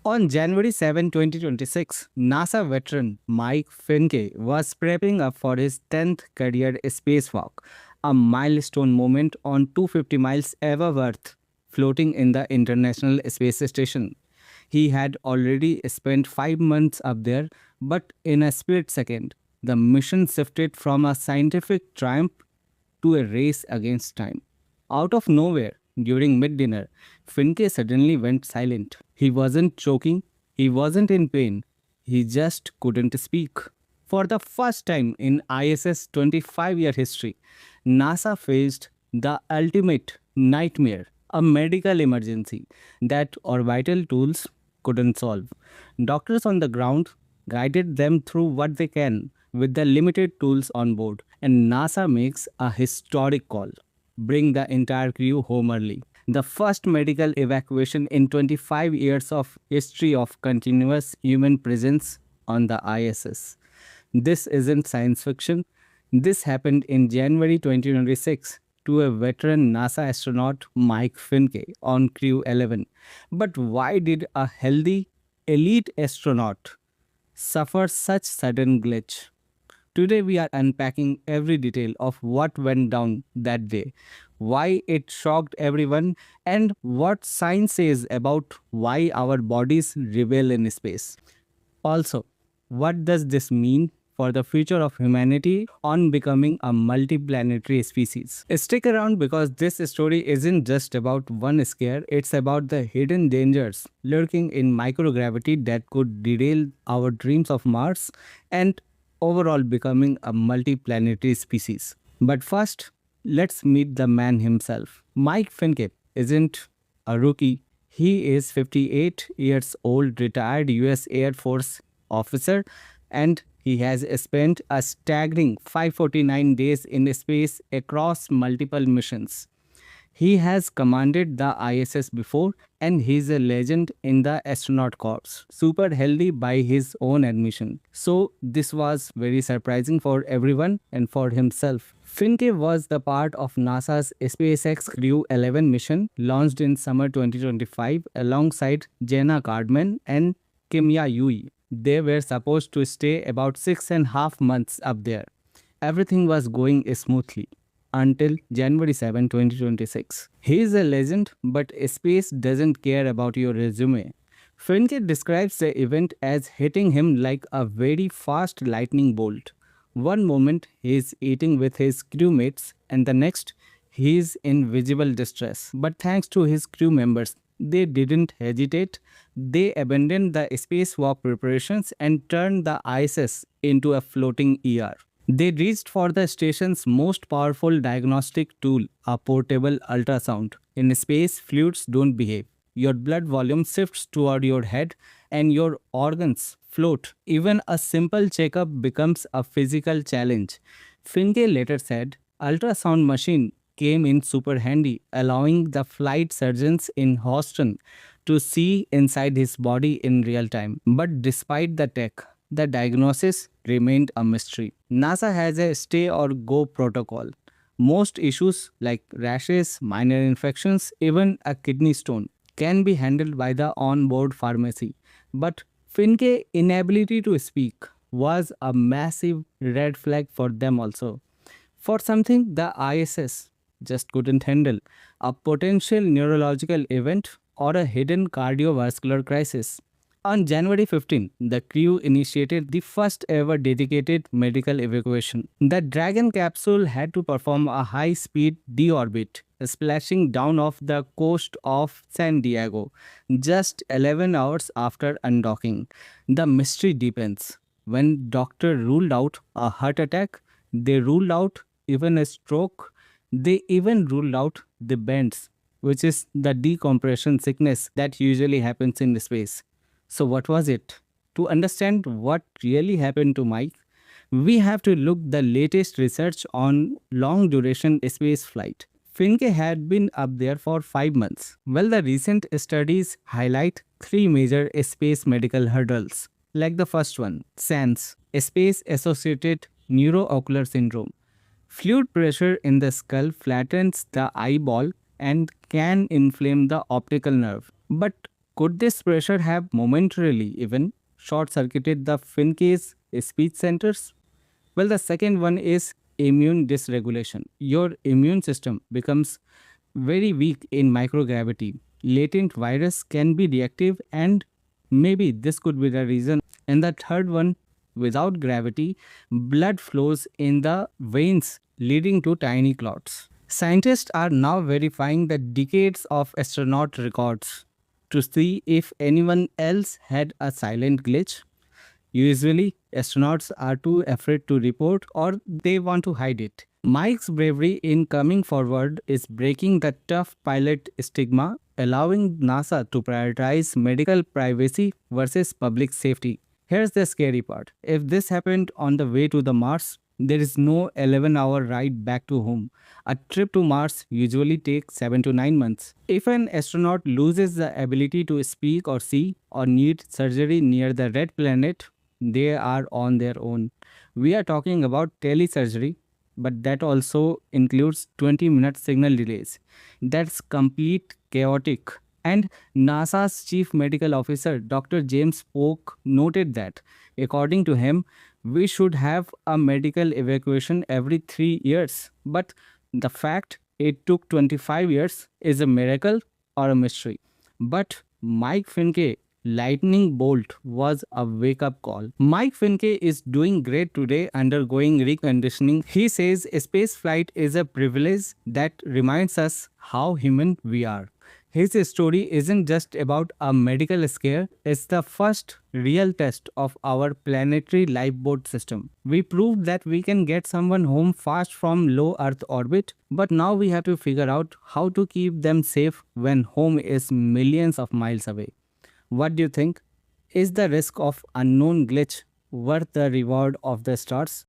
On January 7, 2026, NASA veteran Mike Finke was prepping up for his 10th career spacewalk, a milestone moment on 250 miles Everworth, floating in the International Space Station. He had already spent 5 months up there, but in a split second, the mission shifted from a scientific triumph to a race against time. Out of nowhere, during mid dinner, Finke suddenly went silent. He wasn't choking, he wasn't in pain, he just couldn't speak. For the first time in ISS 25-year history, NASA faced the ultimate nightmare, a medical emergency that orbital tools couldn't solve. Doctors on the ground guided them through what they can with the limited tools on board, and NASA makes a historic call: bring the entire crew home early. The first medical evacuation in 25 years of history of continuous human presence on the ISS. This isn't science fiction. This happened in January 2026 to a veteran NASA astronaut, Mike Finke, on Crew 11. But why did a healthy, elite astronaut suffer such sudden glitch? Today, we are unpacking every detail of what went down that day, why it shocked everyone, and what science says about why our bodies rebel in space. Also, what does this mean for the future of humanity on becoming a multiplanetary species? Stick around because this story isn't just about one scare, it's about the hidden dangers lurking in microgravity that could derail our dreams of Mars and overall becoming a multiplanetary species. But first, let's meet the man himself. Mike Finke isn't a rookie. He is 58 years old, retired US Air Force officer, and he has spent a staggering 549 days in space across multiple missions. He has commanded the ISS before, and he's a legend in the astronaut corps. Super healthy by his own admission. So this was very surprising for everyone and for himself. Finke was the part of NASA's SpaceX Crew 11 mission launched in summer 2025 alongside Jenna Cardman and Kimya Yui. They were supposed to stay about 6.5 months up there. Everything was going smoothly until January 7, 2026. He is a legend, but space doesn't care about your resume. Finke describes the event as hitting him like a very fast lightning bolt. One moment he is eating with his crewmates, and the next he is in visible distress. But thanks to his crew members, they didn't hesitate. They abandoned the spacewalk preparations and turned the ISS into a floating ER. They reached for the station's most powerful diagnostic tool, a portable ultrasound. In space, fluids don't behave. Your blood volume shifts toward your head and your organs float. Even a simple checkup becomes a physical challenge. Finke later said, ultrasound machine came in super handy, allowing the flight surgeons in Houston to see inside his body in real time. But despite the tech, the diagnosis remained a mystery. NASA has a stay or go protocol. Most issues like rashes, minor infections, even a kidney stone can be handled by the on-board pharmacy. But Finke's inability to speak was a massive red flag for them also. For something the ISS just couldn't handle, a potential neurological event or a hidden cardiovascular crisis. On January 15, the crew initiated the first ever dedicated medical evacuation. The Dragon capsule had to perform a high-speed deorbit, splashing down off the coast of San Diego just 11 hours after undocking. The mystery deepens. When doctor ruled out a heart attack, they ruled out even a stroke. They even ruled out the bends, which is the decompression sickness that usually happens in space. So what was it? To understand what really happened to Mike, we have to look the latest research on long duration space flight. Finke had been up there for 5 months. Well, the recent studies highlight 3 major space medical hurdles. Like the first one, SANS, space associated neuroocular syndrome. Fluid pressure in the skull flattens the eyeball and can inflame the optical nerve. But Could this pressure have momentarily even short-circuited the Finke's speech centers? Well, the second one is immune dysregulation. Your immune system becomes very weak in microgravity. Latent virus can be reactive, and maybe this could be the reason. And the third one, without gravity, blood flows in the veins, leading to tiny clots. Scientists are now verifying the decades of astronaut records to see if anyone else had a silent glitch. Usually, astronauts are too afraid to report or they want to hide it. Mike's bravery in coming forward is breaking the tough pilot stigma, allowing NASA to prioritize medical privacy versus public safety. Here's the scary part. If this happened on the way to the Mars, there is no 11-hour ride back to home. A trip to Mars usually takes 7 to 9 months. If an astronaut loses the ability to speak or see or needs surgery near the red planet, they are on their own. We are talking about telesurgery, but that also includes 20-minute signal delays. That's complete chaotic. And NASA's chief medical officer, Dr. James Polk, noted that, according to him, we should have a medical evacuation every 3 years. But the fact it took 25 years is a miracle or a mystery. But Mike Finke lightning bolt was a wake up call. Mike Finke is doing great today, undergoing reconditioning. He says space flight is a privilege that reminds us how human we are. His story isn't just about a medical scare, it's the first real test of our planetary lifeboat system. We proved that we can get someone home fast from low Earth orbit, but now we have to figure out how to keep them safe when home is millions of miles away. What do you think? Is the risk of unknown glitch worth the reward of the stars?